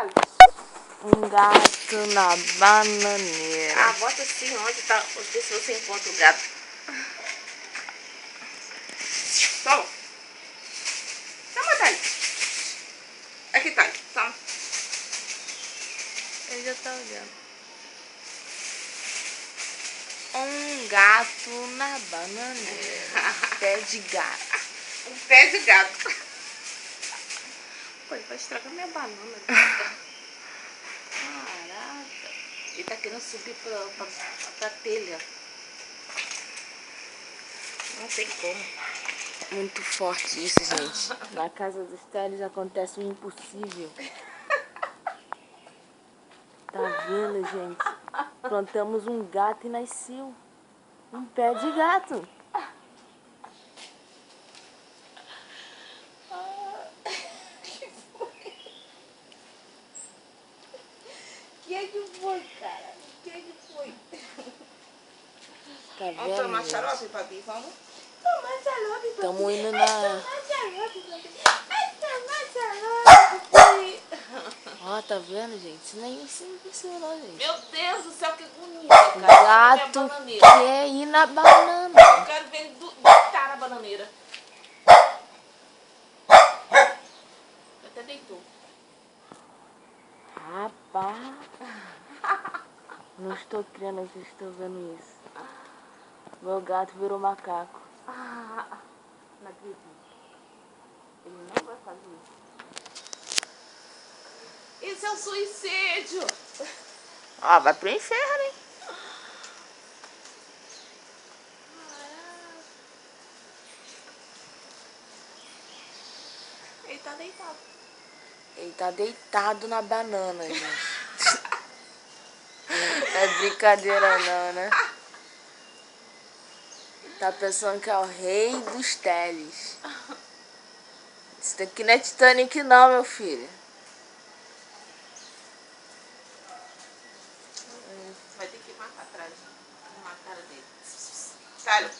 Thales? Um gato na bananeira. Ah, bota assim, onde tá? Ver se você encontra o gato. Toma. Toma, Thales. Aqui, Thales. Toma. Ele já tá olhando. Um gato na bananeira. Pé de gato. Um pé de gato. Pô, ele vai estragar minha banana. Caraca. Ele tá querendo subir pra telha. Não tem como. Muito forte isso, gente. Na casa dos Teles acontece o impossível. Tá vendo, gente? Plantamos um gato e nasceu um pé de gato. Que foi, cara? Que foi? Tá Vamos tomar vendo, xarope, gente? papi? Vamos? Tomar xarope, papi. Tamo indo Vai na... tomar xarope, papi. Vai tomar xarope, papi. Ó, tá vendo, gente? Isso nem se impressionou, gente. Meu Deus do céu, que bonito, cara. Gato Bananeira. quer ir na banana. Eu quero ver ele deitar na bananeira. Até deitou. Rapaz. Não estou crendo que estou vendo isso. Meu gato virou macaco. Não acredito. Ele não vai fazer isso. Isso é um suicídio. Ó, vai pro inferno, hein? Ele tá deitado. Ele tá deitado na banana, gente. Não é brincadeira não, né? Tá pensando que é o rei dos teles. Isso daqui não é Titanic não, meu filho. Vai ter que matar atrás. Matar a cara dele. Sério.